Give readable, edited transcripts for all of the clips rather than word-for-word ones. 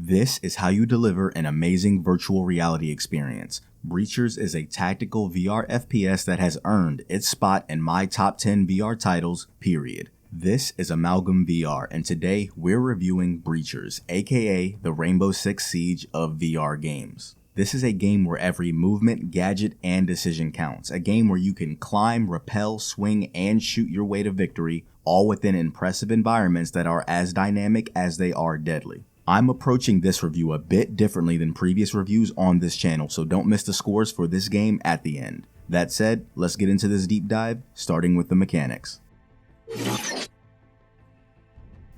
This is how you deliver an amazing virtual reality experience. Breachers is a tactical VR FPS that has earned its spot in my top 10 VR titles, period. This is Amalgam VR, and today we're reviewing Breachers, aka the Rainbow Six Siege of VR games. This is a game where every movement, gadget, and decision counts. A game where you can climb, rappel, swing, and shoot your way to victory, all within impressive environments that are as dynamic as they are deadly. I'm approaching this review a bit differently than previous reviews on this channel, so don't miss the scores for this game at the end. That said, let's get into this deep dive, starting with the mechanics.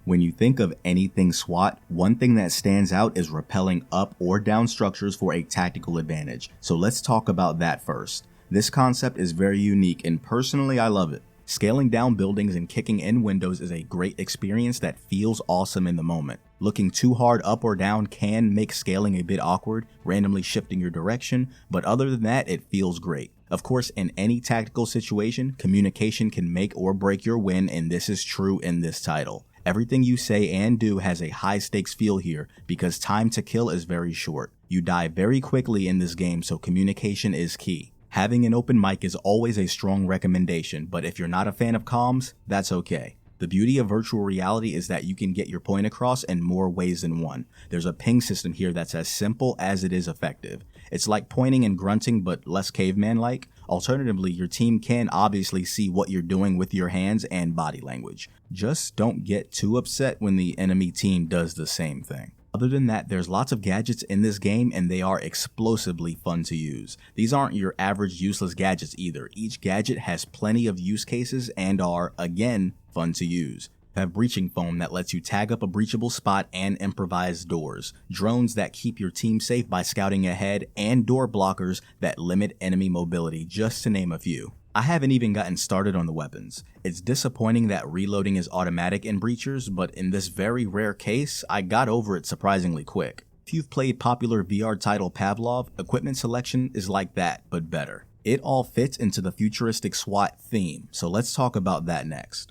When you think of anything SWAT, one thing that stands out is rappelling up or down structures for a tactical advantage, so let's talk about that first. This concept is very unique and personally I love it. Scaling down buildings and kicking in windows is a great experience that feels awesome in the moment. Looking too hard up or down can make scaling a bit awkward, randomly shifting your direction, but other than that, it feels great. Of course, in any tactical situation, communication can make or break your win, and this is true in this title. Everything you say and do has a high stakes feel here because time to kill is very short. You die very quickly in this game, so communication is key. Having an open mic is always a strong recommendation, but if you're not a fan of comms, that's okay. The beauty of virtual reality is that you can get your point across in more ways than one. There's a ping system here that's as simple as it is effective. It's like pointing and grunting, but less caveman-like. Alternatively, your team can obviously see what you're doing with your hands and body language. Just don't get too upset when the enemy team does the same thing. Other than that, there's lots of gadgets in this game and they are explosively fun to use. These aren't your average useless gadgets either. Each gadget has plenty of use cases and are, again, fun to use. You have breaching foam that lets you tag up a breachable spot and improvise doors, drones that keep your team safe by scouting ahead, and door blockers that limit enemy mobility, just to name a few. I haven't even gotten started on the weapons. It's disappointing that reloading is automatic in Breachers, but in this very rare case, I got over it surprisingly quick. If you've played popular VR title Pavlov, equipment selection is like that, but better. It all fits into the futuristic SWAT theme, so let's talk about that next.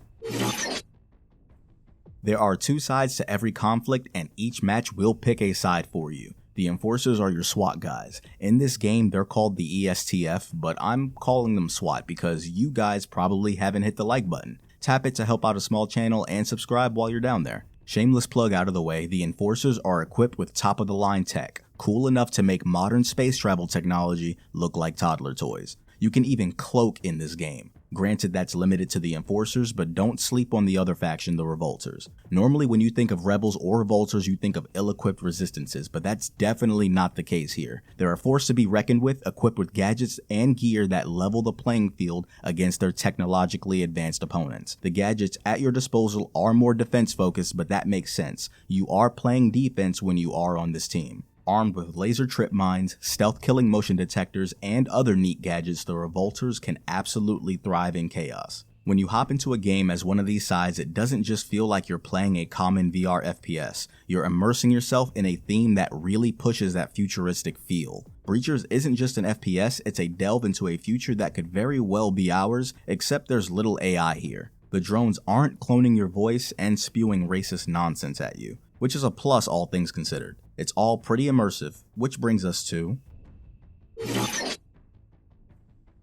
There are two sides to every conflict, and each match will pick a side for you. The enforcers are your SWAT guys. In this game, they're called the ESTF, but I'm calling them SWAT because you guys probably haven't hit the like button. Tap it to help out a small channel and subscribe while you're down there. Shameless plug out of the way, the enforcers are equipped with top-of-the-line tech, cool enough to make modern space travel technology look like toddler toys. You can even cloak in this game. Granted, that's limited to the enforcers, but don't sleep on the other faction, the revolters. Normally when you think of rebels or revolters, you think of ill-equipped resistances, but that's definitely not the case here. They're a force to be reckoned with, equipped with gadgets and gear that level the playing field against their technologically advanced opponents. The gadgets at your disposal are more defense-focused, but that makes sense. You are playing defense when you are on this team. Armed with laser trip mines, stealth-killing motion detectors, and other neat gadgets, the revolters can absolutely thrive in chaos. When you hop into a game as one of these sides, it doesn't just feel like you're playing a common VR FPS. You're immersing yourself in a theme that really pushes that futuristic feel. Breachers isn't just an FPS, it's a delve into a future that could very well be ours, except there's little AI here. The drones aren't cloning your voice and spewing racist nonsense at you, which is a plus all things considered. It's all pretty immersive, which brings us to...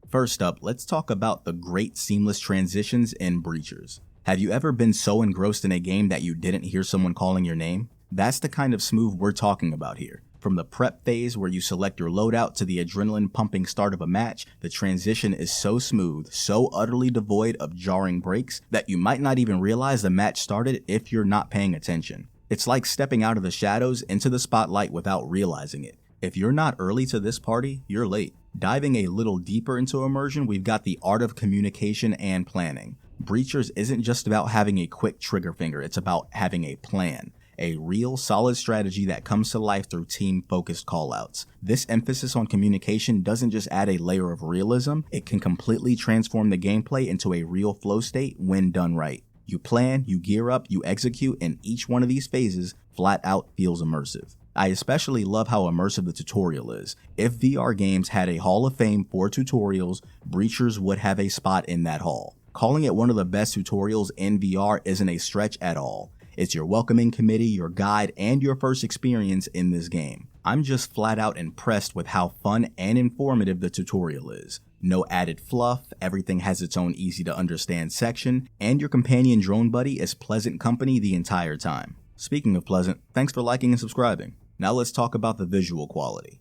First up, let's talk about the great seamless transitions in Breachers. Have you ever been so engrossed in a game that you didn't hear someone calling your name? That's the kind of smooth we're talking about here. From the prep phase where you select your loadout to the adrenaline pumping start of a match, the transition is so smooth, so utterly devoid of jarring breaks that you might not even realize the match started if you're not paying attention. It's like stepping out of the shadows into the spotlight without realizing it. If you're not early to this party, you're late. Diving a little deeper into Immersion, we've got the art of communication and planning. Breachers isn't just about having a quick trigger finger, it's about having a plan. A real solid strategy that comes to life through team-focused callouts. This emphasis on communication doesn't just add a layer of realism, it can completely transform the gameplay into a real flow state when done right. You plan, you gear up, you execute, and each one of these phases flat out feels immersive. I especially love how immersive the tutorial is. If VR games had a hall of fame for tutorials, Breachers would have a spot in that hall. Calling it one of the best tutorials in VR isn't a stretch at all. It's your welcoming committee, your guide, and your first experience in this game. I'm just flat out impressed with how fun and informative the tutorial is. No added fluff, everything has its own easy to understand section, and your companion drone buddy is pleasant company the entire time. Speaking of pleasant, thanks for liking and subscribing. Now let's talk about the visual quality.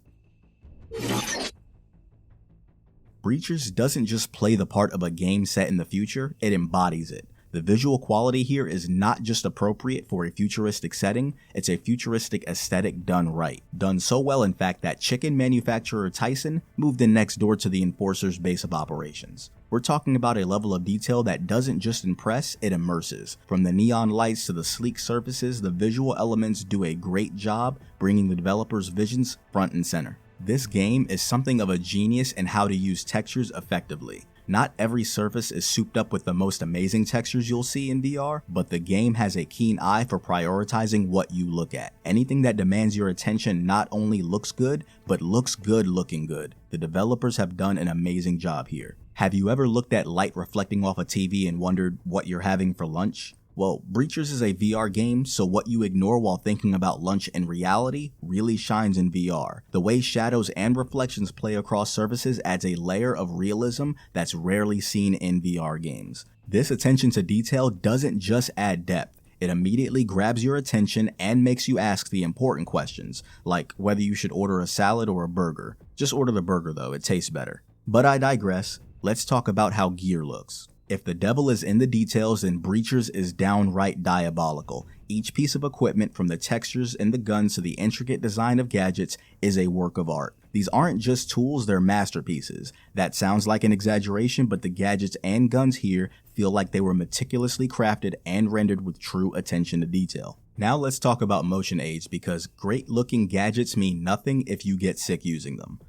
Breachers doesn't just play the part of a game set in the future, it embodies it. The visual quality here is not just appropriate for a futuristic setting, it's a futuristic aesthetic done right. Done so well in fact that chicken manufacturer Tyson moved in next door to the Enforcer's base of operations. We're talking about a level of detail that doesn't just impress, it immerses. From the neon lights to the sleek surfaces, the visual elements do a great job bringing the developer's visions front and center. This game is something of a genius in how to use textures effectively. Not every surface is souped up with the most amazing textures you'll see in VR, but the game has a keen eye for prioritizing what you look at. Anything that demands your attention not only looks good, but looks good looking good. The developers have done an amazing job here. Have you ever looked at light reflecting off a TV and wondered what you're having for lunch? Well, Breachers is a VR game, so what you ignore while thinking about lunch in reality really shines in VR. The way shadows and reflections play across surfaces adds a layer of realism that's rarely seen in VR games. This attention to detail doesn't just add depth, it immediately grabs your attention and makes you ask the important questions, like whether you should order a salad or a burger. Just order the burger though, it tastes better. But I digress, let's talk about how gear looks. If the devil is in the details, then Breachers is downright diabolical. Each piece of equipment, from the textures in the guns to the intricate design of gadgets, is a work of art. These aren't just tools, they're masterpieces. That sounds like an exaggeration, but the gadgets and guns here feel like they were meticulously crafted and rendered with true attention to detail. Now let's talk about motion aids, because great looking gadgets mean nothing if you get sick using them.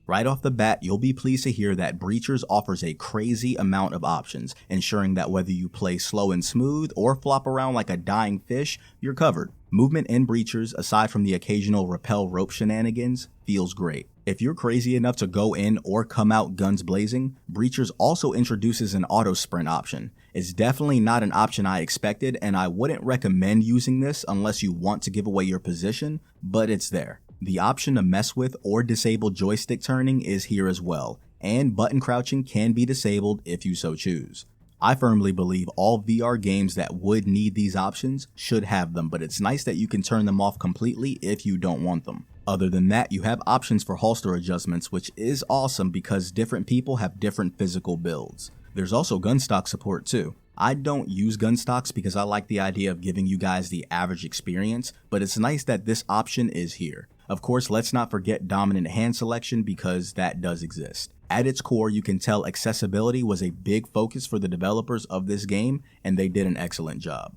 Right off the bat, you'll be pleased to hear that Breachers offers a crazy amount of options, ensuring that whether you play slow and smooth or flop around like a dying fish, you're covered. Movement in Breachers, aside from the occasional rappel rope shenanigans, feels great. If you're crazy enough to go in or come out guns blazing, Breachers also introduces an auto sprint option. It's definitely not an option I expected, and I wouldn't recommend using this unless you want to give away your position, but it's there. The option to mess with or disable joystick turning is here as well, and button crouching can be disabled if you so choose. I firmly believe all VR games that would need these options should have them, but it's nice that you can turn them off completely if you don't want them. Other than that, you have options for holster adjustments, which is awesome because different people have different physical builds. There's also gun stock support too. I don't use gun stocks because I like the idea of giving you guys the average experience, but it's nice that this option is here. Of course, let's not forget dominant hand selection because that does exist. At its core, you can tell accessibility was a big focus for the developers of this game, and they did an excellent job.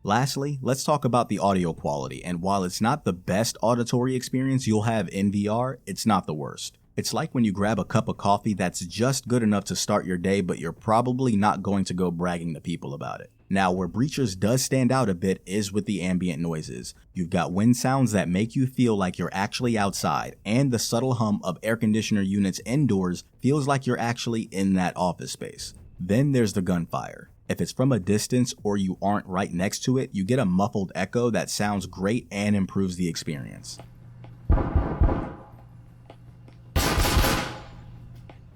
Lastly, let's talk about the audio quality, and while it's not the best auditory experience you'll have in VR, it's not the worst. It's like when you grab a cup of coffee that's just good enough to start your day, but you're probably not going to go bragging to people about it. Now, where Breachers does stand out a bit is with the ambient noises. You've got wind sounds that make you feel like you're actually outside, and the subtle hum of air conditioner units indoors feels like you're actually in that office space. Then there's the gunfire. If it's from a distance or you aren't right next to it, you get a muffled echo that sounds great and improves the experience.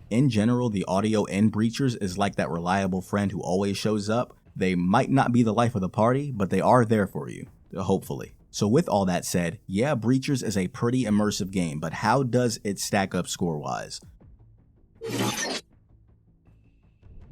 In general, the audio in Breachers is like that reliable friend who always shows up. They might not be the life of the party, but they are there for you, hopefully. So with all that said, yeah, Breachers is a pretty immersive game, but how does it stack up score-wise?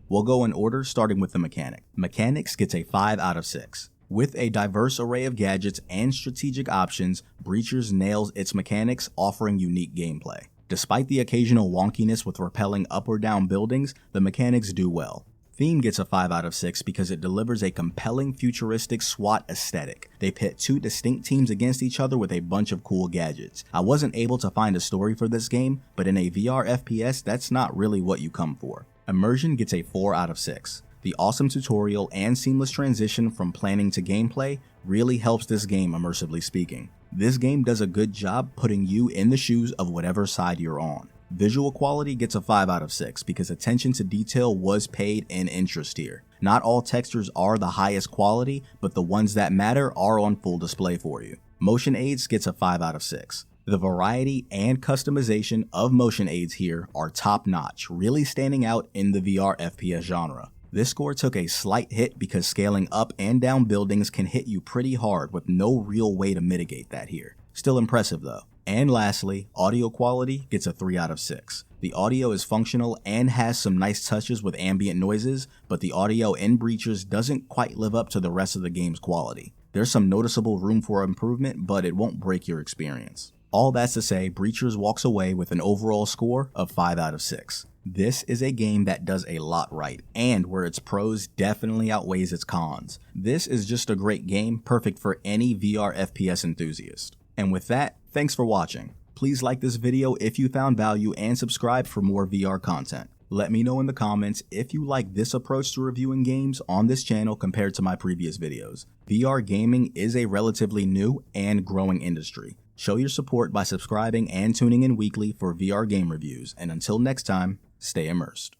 We'll go in order, starting with the mechanic. Mechanics gets a 5 out of 6. With a diverse array of gadgets and strategic options, Breachers nails its mechanics, offering unique gameplay. Despite the occasional wonkiness with rappelling up or down buildings, the mechanics do well. Theme gets a 5 out of 6 because it delivers a compelling futuristic SWAT aesthetic. They pit two distinct teams against each other with a bunch of cool gadgets. I wasn't able to find a story for this game, but in a VR FPS, that's not really what you come for. Immersion gets a 4 out of 6. The awesome tutorial and seamless transition from planning to gameplay really helps this game immersively speaking. This game does a good job putting you in the shoes of whatever side you're on. Visual quality gets a 5 out of 6 because attention to detail was paid in interest here. Not all textures are the highest quality, but the ones that matter are on full display for you. Motion aids gets a 5 out of 6. The variety and customization of motion aids here are top notch, really standing out in the VR FPS genre. This score took a slight hit because scaling up and down buildings can hit you pretty hard with no real way to mitigate that here. Still impressive though. And lastly, audio quality gets a 3 out of 6. The audio is functional and has some nice touches with ambient noises, but the audio in Breachers doesn't quite live up to the rest of the game's quality. There's some noticeable room for improvement, but it won't break your experience. All that's to say, Breachers walks away with an overall score of 5 out of 6. This is a game that does a lot right, and where its pros definitely outweighs its cons. This is just a great game, perfect for any VR FPS enthusiast. And with that, thanks for watching. Please like this video if you found value and subscribe for more VR content. Let me know in the comments if you like this approach to reviewing games on this channel compared to my previous videos. VR gaming is a relatively new and growing industry. Show your support by subscribing and tuning in weekly for VR game reviews, and until next time, stay immersed.